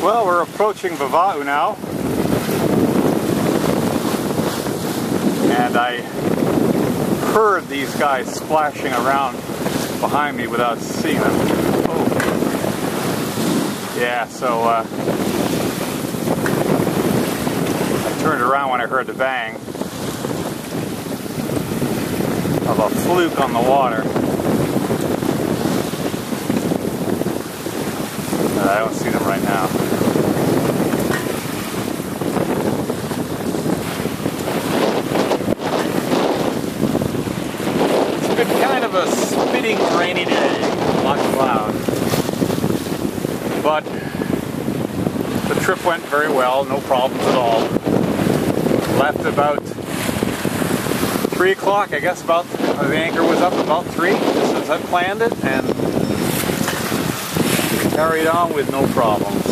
Well, we're approaching Vava'u now, and I heard these guys splashing around behind me without seeing them. Oh. Yeah, so I turned around when I heard the bang of a fluke on the water. I don't see them right now. It's been kind of a spitting rainy day, lots of clouds. But the trip went very well, no problems at all. Left about 3 o'clock, I guess, about the anchor was up about 3, just as I planned it, and carried on with no problems.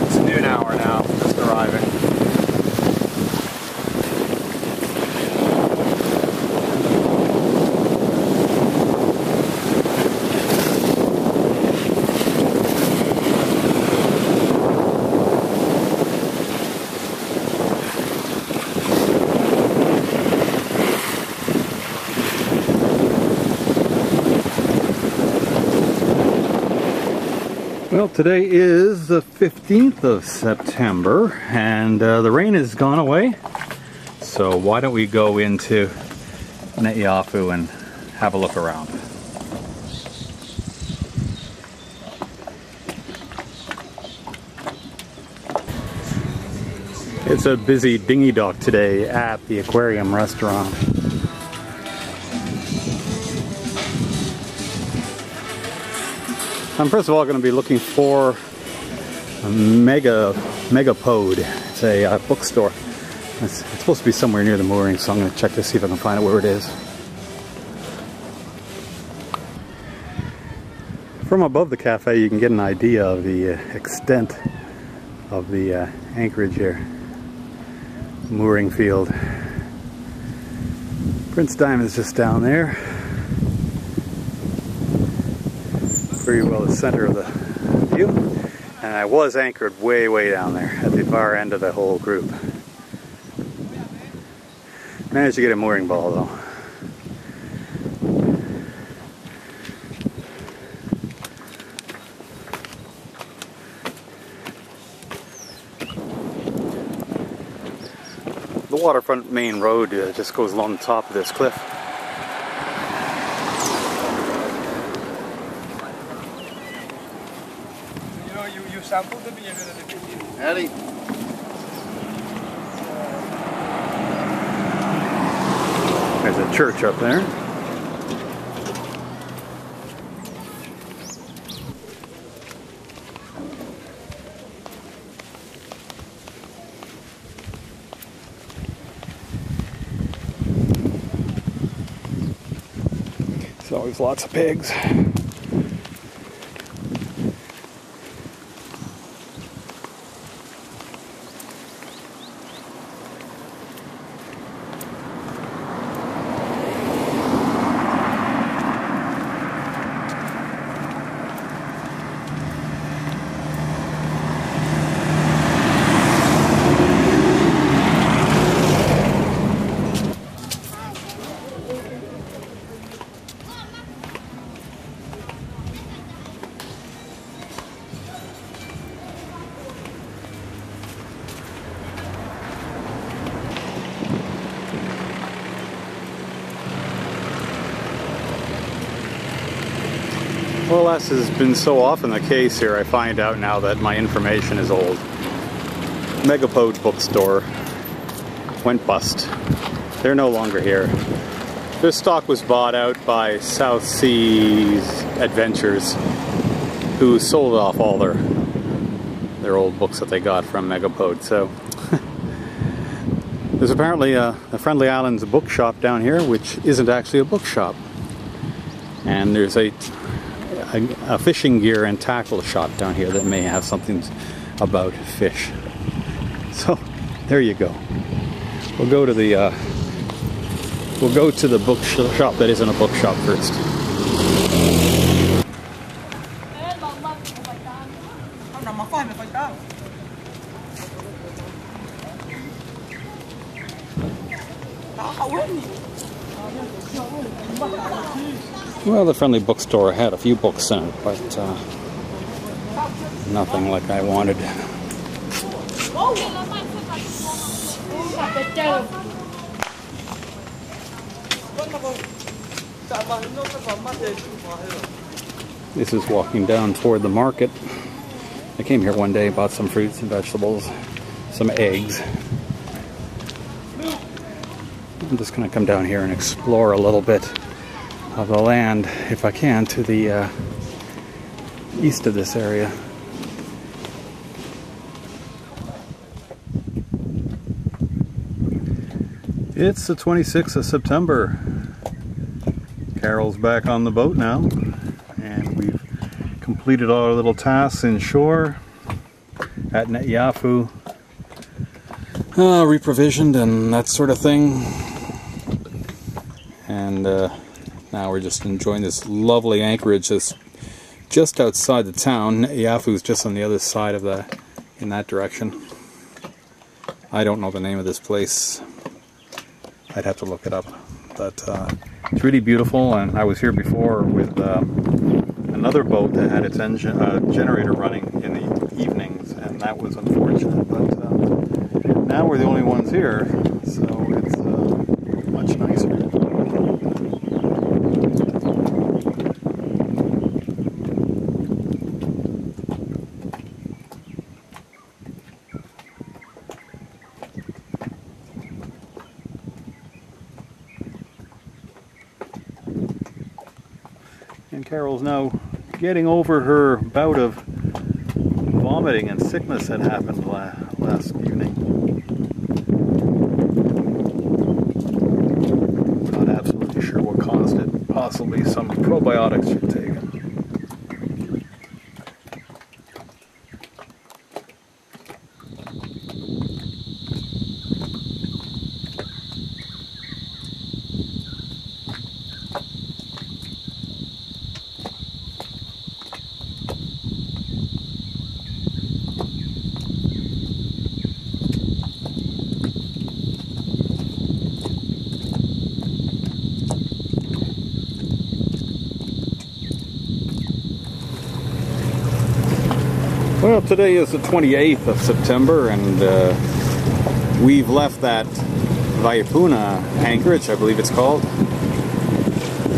It's a noon hour now, just arriving. Well, today is the 15th of September, and the rain has gone away. So why don't we go into Neiafu and have a look around. It's a busy dinghy dock today at the aquarium restaurant. I'm first of all going to be looking for a Megapode. It's a bookstore. It's supposed to be somewhere near the mooring, so I'm going to check to see if I can find out where it is. From above the cafe you can get an idea of the extent of the anchorage here. Mooring field. Prince Diamond's just down there. Pretty well the center of the view, and I was anchored way down there at the far end of the whole group. Managed to get a mooring ball though. The waterfront main road just goes along the top of this cliff. Eddie. There's a church up there. There's always lots of pigs. Well, as has been so often the case here, I find out now that my information is old. Megapode bookstore went bust. They're no longer here. This stock was bought out by South Seas Adventures, who sold off all their old books that they got from Megapode. So there's apparently a Friendly Islands bookshop down here, which isn't actually a bookshop. And there's a fishing gear and tackle shop down here that may have something about fish. So there you go. We'll go to the bookshop that isn't a bookshop first. Well, the friendly bookstore had a few books in it, but nothing like I wanted. This is walking down toward the market. I came here one day, bought some fruits and vegetables, some eggs. I'm just going to come down here and explore a little bit of the land, if I can, to the east of this area. It's the 26th of September. Carol's back on the boat now, and we've completed all our little tasks inshore at Neiafu. Reprovisioned and that sort of thing. And now we're just enjoying this lovely anchorage that's just outside the town. Neiafu is just on the other side of in that direction. I don't know the name of this place. I'd have to look it up. But it's really beautiful, and I was here before with another boat that had its engine generator running in the evenings, and that was unfortunate. But now we're the only ones here, so it's much nicer. And Carol's now getting over her bout of vomiting and sickness that happened last evening. Not absolutely sure what caused it. Possibly some probiotics she'd taken. Well, today is the 28th of September, and we've left that Vava'u anchorage, I believe it's called.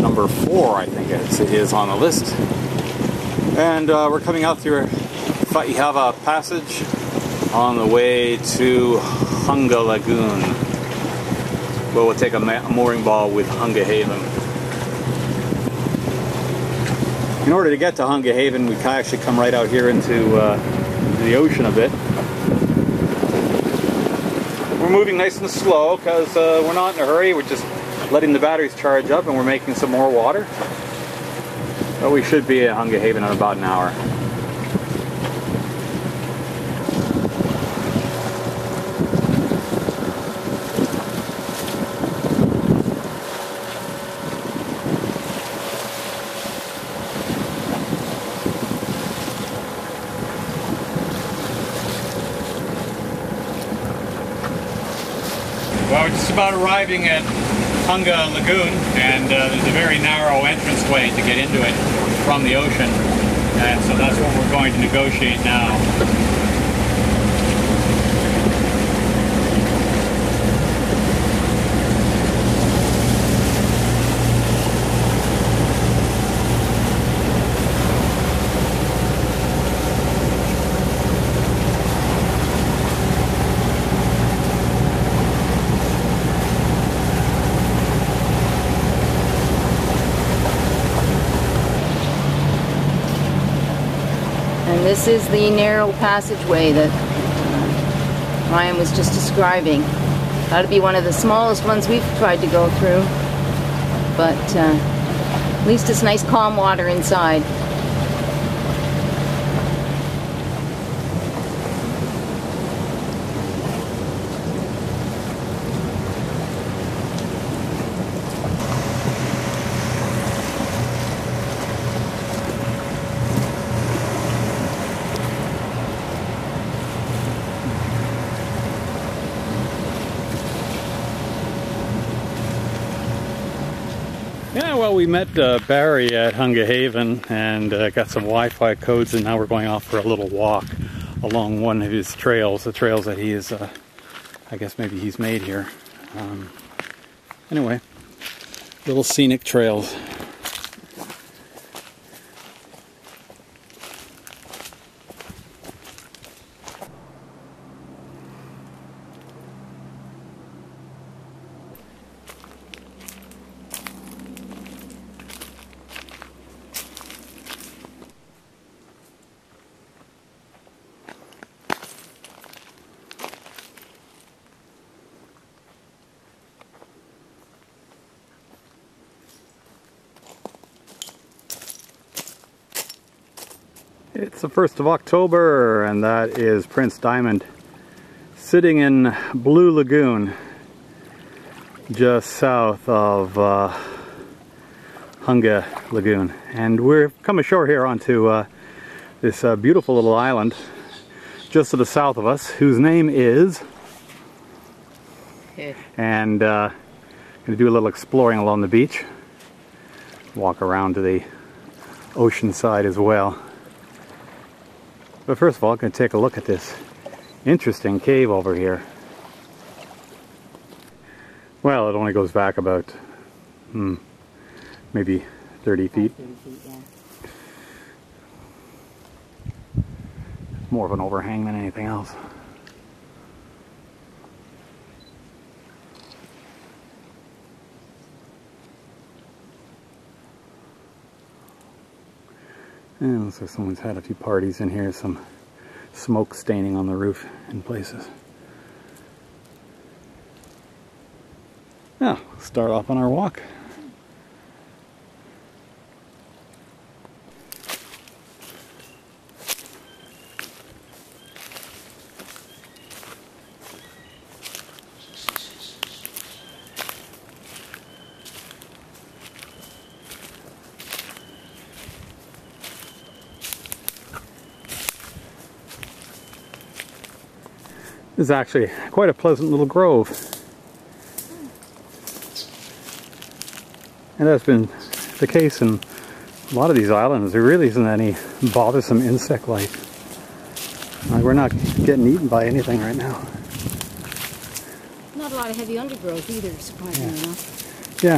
Number 4, I think it is on the list. And we're coming out through Vava'u Passage on the way to Hunga Lagoon, where we'll take a mooring ball with Hunga Haven. In order to get to Hunga Haven, we can actually come right out here into the ocean a bit. We're moving nice and slow because we're not in a hurry. We're just letting the batteries charge up, and we're making some more water. But we should be at Hunga Haven in about an hour. Well, we're just about arriving at Hunga Lagoon, and there's a very narrow entranceway to get into it from the ocean, and so that's what we're going to negotiate now. And this is the narrow passageway that Ryan was just describing. That'll be one of the smallest ones we've tried to go through, but at least it's nice calm water inside. Well, we met Barry at Hunga Haven and got some Wi-Fi codes, and now we're going off for a little walk along one of his trails, the trails that he is, I guess maybe he's made here. Anyway, little scenic trails. It's the 1st of October, and that is Prince Diamond sitting in Blue Lagoon just south of Hunga Lagoon. And we're come ashore here onto this beautiful little island just to the south of us, whose name is... And going to do a little exploring along the beach. Walk around to the ocean side as well. But first of all, I'm going to take a look at this interesting cave over here. Well, it only goes back about maybe 30 feet. 30 feet, yeah. More of an overhang than anything else. And looks like someone's had a few parties in here, some smoke staining on the roof in places. Now, start off on our walk. This is actually quite a pleasant little grove. And that's been the case in a lot of these islands. There really isn't any bothersome insect life. Like, we're not getting eaten by anything right now. Not a lot of heavy undergrowth either, surprisingly enough. Yeah.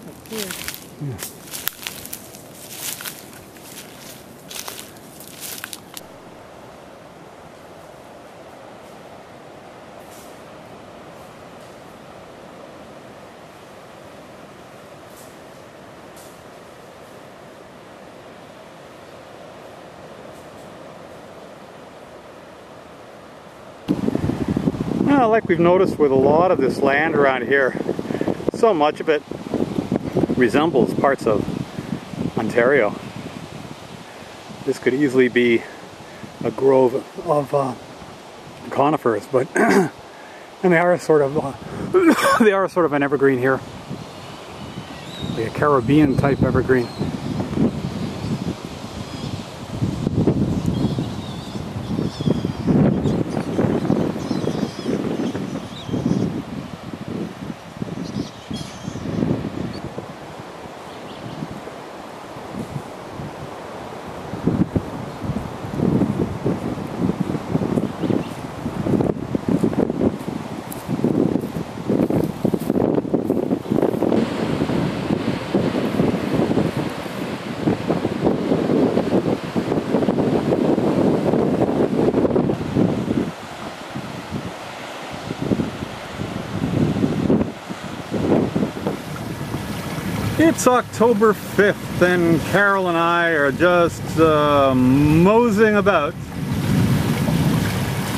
Up here. Yeah. Well, like we've noticed with a lot of this land around here, so much of it resembles parts of Ontario. This could easily be a grove of conifers, but and they are sort of an evergreen here, like a Caribbean type evergreen. It's October 5th and Carol and I are just moseying about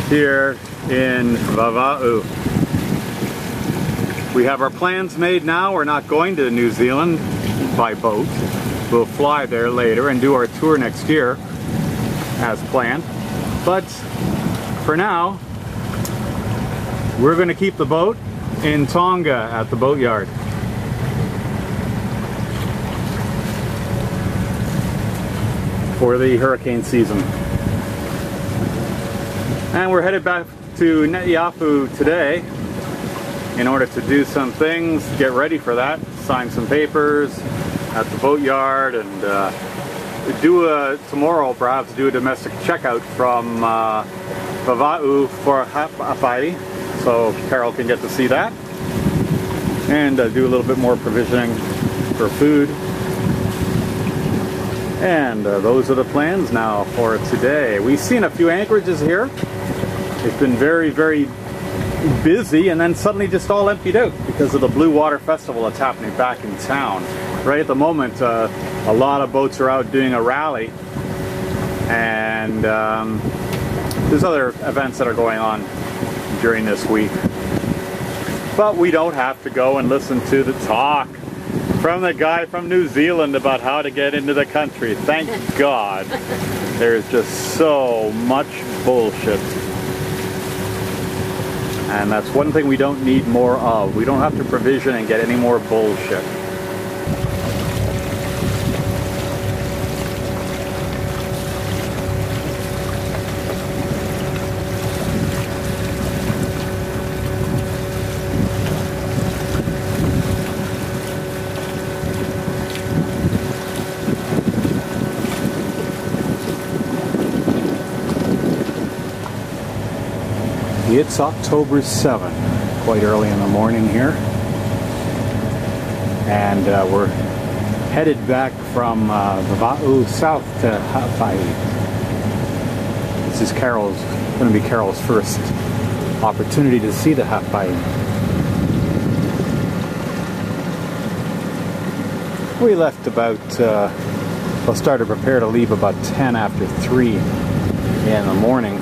here in Vava'u. We have our plans made now. We're not going to New Zealand by boat. We'll fly there later and do our tour next year as planned. But for now, we're going to keep the boat in Tonga at the BoatYard. For the hurricane season. And we're headed back to Neiafu today in order to do some things, get ready for that, sign some papers at the BoatYard, and tomorrow perhaps do a domestic checkout from Vava'u for Hawaii, so Carol can get to see that, and do a little bit more provisioning for food. And those are the plans now for today. We've seen a few anchorages here. It's been very, very busy, and then suddenly just all emptied out because of the Blue Water Festival that's happening back in town. Right at the moment, a lot of boats are out doing a rally, and there's other events that are going on during this week. But we don't have to go and listen to the talk from the guy from New Zealand about how to get into the country. Thank God. There's just so much bullshit. And that's one thing we don't need more of. We don't have to provision and get any more bullshit. It's October 7th, quite early in the morning here, and we're headed back from Vava'u south to Hawaii. This is going to be Carol's first opportunity to see the Hawaii. We left about, we'll start to prepare to leave about 10 after 3 in the morning.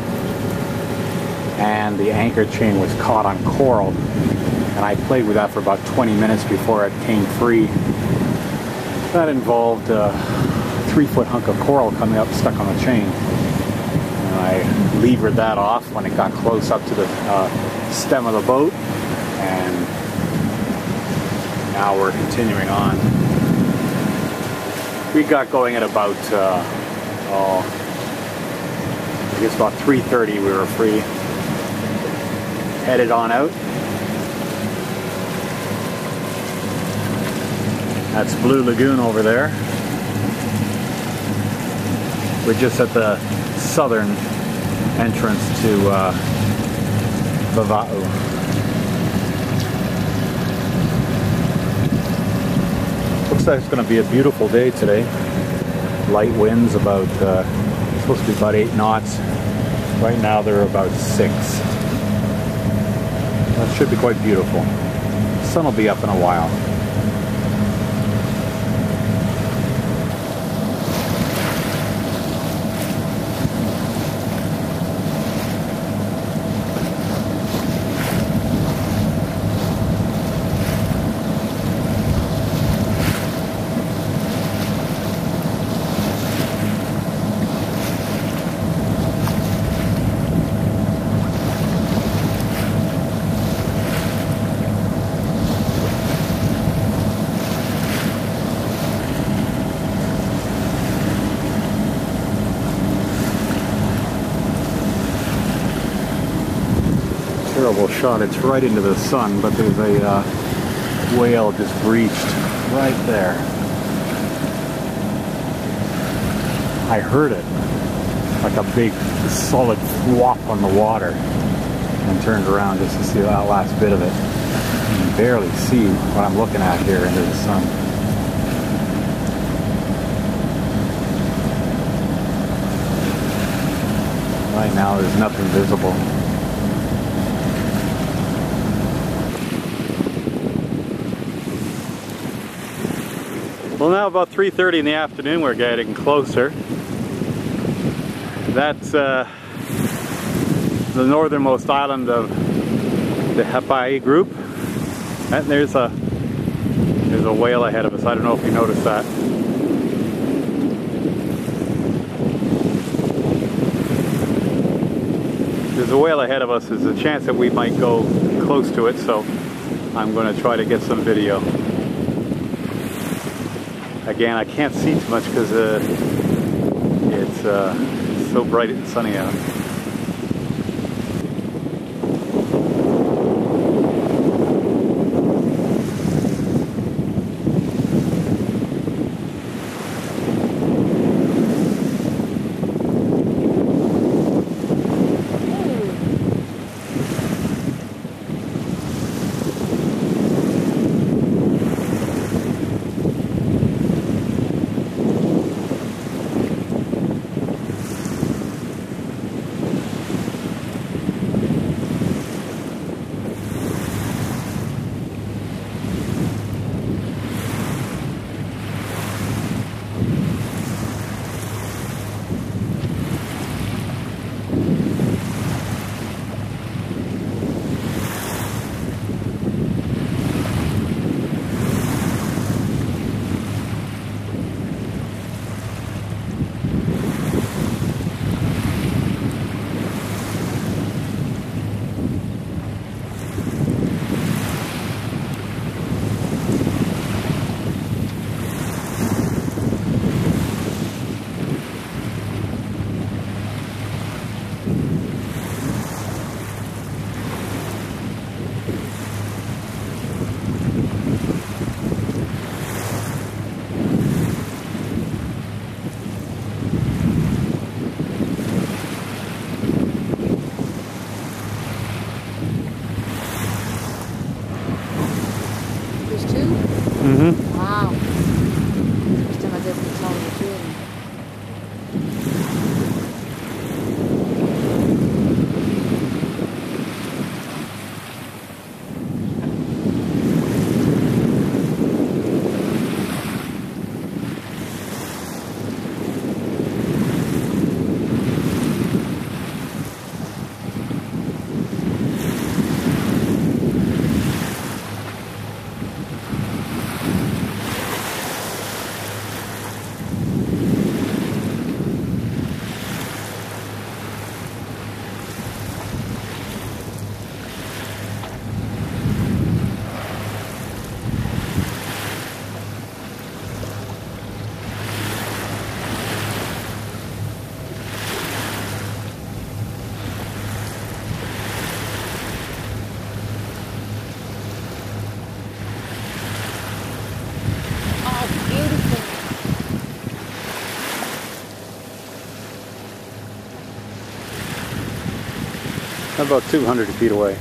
And the anchor chain was caught on coral, and I played with that for about 20 minutes before it came free. That involved a 3-foot hunk of coral coming up stuck on the chain, and I levered that off when it got close up to the stem of the boat, and now we're continuing on. We got going at about I guess about 3:30 we were free. Headed on out. That's Blue Lagoon over there. We're just at the southern entrance to Vava'u. Looks like it's going to be a beautiful day today. Light winds, about supposed to be about 8 knots. Right now they're about 6. That should be quite beautiful. The sun will be up in a while. Terrible shot. It's right into the sun, but there's a whale just breached right there. I heard it like a big solid flop on the water, and turned around just to see that last bit of it. You can barely see what I'm looking at here into the sun. Right now there's nothing visible. Well, now about 3:30 in the afternoon, we're getting closer. That's the northernmost island of the Hawaii group. And there's a whale ahead of us. I don't know if you noticed that. There's a whale ahead of us. There's a chance that we might go close to it, so I'm going to try to get some video. Again, I can't see too much because it's so bright and sunny out. There's two? Mm-hmm. Wow. First time I've ever been telling the two of them. About 200 feet away.